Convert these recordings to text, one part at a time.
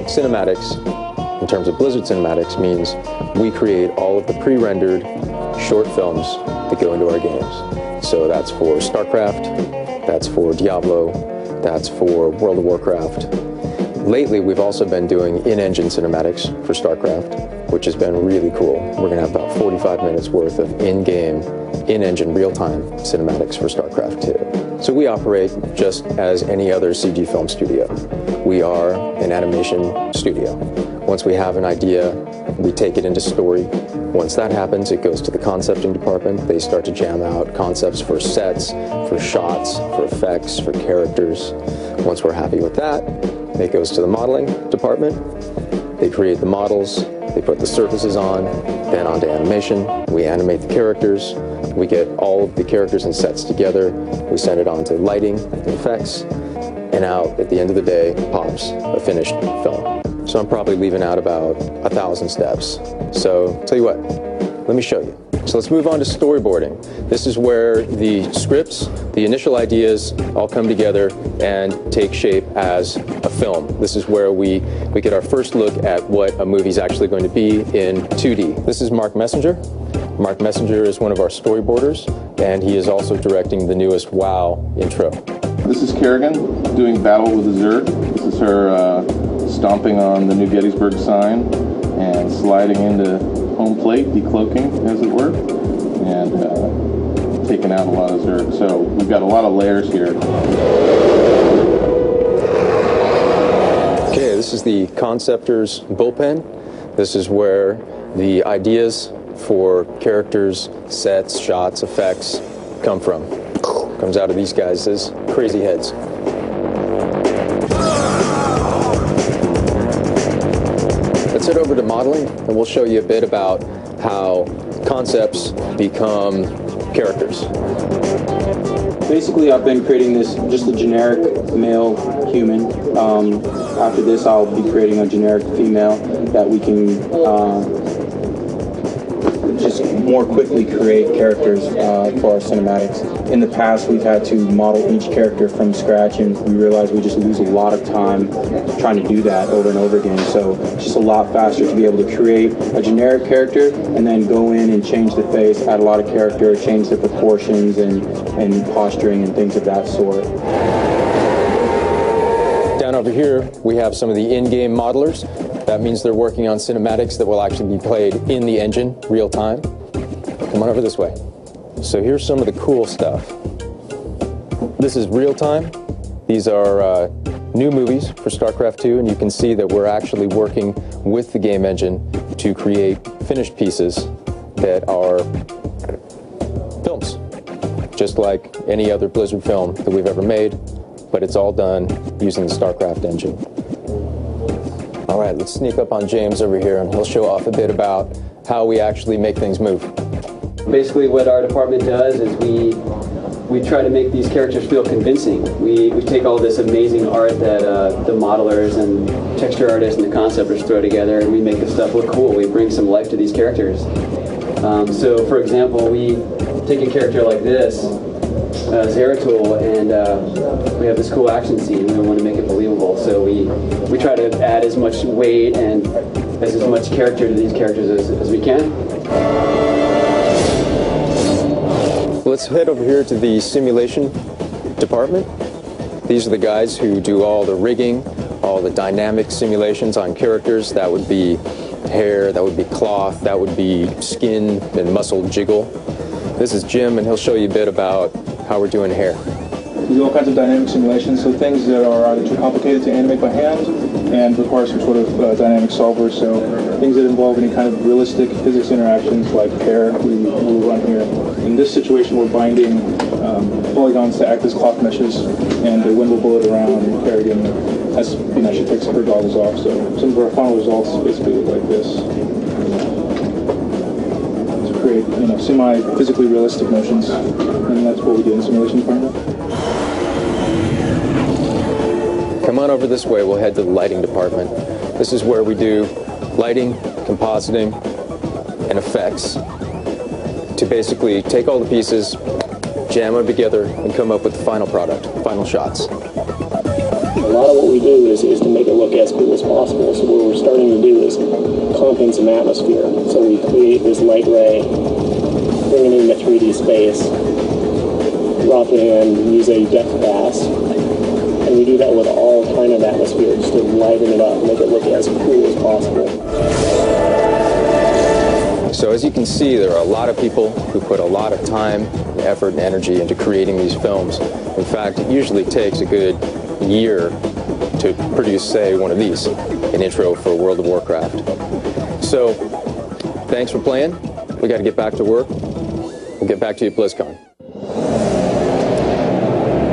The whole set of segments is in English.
cinematics, in terms of Blizzard cinematics, means we create all of the pre-rendered short films that go into our games. So that's for StarCraft, that's for Diablo, that's for World of Warcraft. Lately, we've also been doing in-engine cinematics for StarCraft, which has been really cool. We're going to have about 45 minutes worth of in-game, in-engine, real-time cinematics for StarCraft 2. So we operate just as any other CG film studio. We are an animation studio. Once we have an idea, we take it into story. Once that happens, it goes to the concepting department. They start to jam out concepts for sets, for shots, for effects, for characters. Once we're happy with that, it goes to the modeling department. They create the models, they put the surfaces on, then onto animation. We animate the characters. We get all of the characters and sets together. We send it on to lighting and effects. And out, at the end of the day, pops a finished film. So I'm probably leaving out about 1,000 steps. So, tell you what, let me show you. So let's move on to storyboarding. This is where the scripts, the initial ideas all come together and take shape as a film. This is where we get our first look at what a movie's actually going to be in 2D. This is Mark Messenger. Mark Messenger is one of our storyboarders, and he is also directing the newest WoW intro. This is Kerrigan doing Battle with the Zerg. This is her stomping on the new Gettysburg sign and sliding into home plate, decloaking, as it were, and taking out a lot of Zerg. So we've got a lot of layers here. Okay, this is the Conceptor's bullpen. This is where the ideas for characters, sets, shots, effects come from. Comes out of these guys' crazy heads. Let's head over to modeling, and we'll show you a bit about how concepts become characters. Basically, I've been creating this, just a generic male human. After this, I'll be creating a generic female that we can just more quickly create characters for our cinematics. In the past, we've had to model each character from scratch, and we realize we just lose a lot of time trying to do that over and over again. So it's just a lot faster to be able to create a generic character and then go in and change the face, add a lot of character, change the proportions and posturing and things of that sort. Down over here, we have some of the in-game modelers. That means they're working on cinematics that will actually be played in the engine, real time. Come on over this way. So here's some of the cool stuff. This is real time. These are new movies for StarCraft 2, and you can see that we're actually working with the game engine to create finished pieces that are films, just like any other Blizzard film that we've ever made, but it's all done using the StarCraft engine. All right, let's sneak up on James over here, and he'll show off a bit about how we actually make things move. Basically, what our department does is we try to make these characters feel convincing. We take all this amazing art that the modelers and texture artists and the conceptors throw together, and we make the stuff look cool. We bring some life to these characters. So, for example, we take a character like this, Zeratul, and we have this cool action scene, and we want to make it believable. So we try to add as much weight and as much character to these characters as we can. Let's head over here to the simulation department. These are the guys who do all the rigging, all the dynamic simulations on characters. That would be hair, that would be cloth, that would be skin and muscle jiggle. This is Jim, and he'll show you a bit about how we're doing hair. We do all kinds of dynamic simulations, so things that are either too complicated to animate by hand and require some sort of dynamic solver, so things that involve any kind of realistic physics interactions like hair, we will run here. In this situation, we're binding polygons to act as cloth meshes, and the wind will blow it around, and Kerrigan has she takes her goggles off, so some of our final results basically look like this. To create, semi-physically realistic motions, and that's what we do in the simulation department. Come on over this way, we'll head to the lighting department. This is where we do lighting, compositing, and effects to basically take all the pieces, jam them together, and come up with the final product, final shots. A lot of what we do is to make it look look as cool as possible. So what we're starting to do is comp in some atmosphere. So we create this light ray, bring it into 3D space, drop it in, use a depth pass, and we do that with all kind of atmosphere just to liven it up, make it look as cool as possible. So as you can see, there are a lot of people who put a lot of time, effort, and energy into creating these films. In fact, it usually takes a good year to produce, say, one of these, an intro for World of Warcraft. So, thanks for playing. We got to get back to work. We'll get back to you at BlizzCon.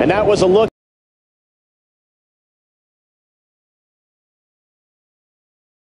And that was a look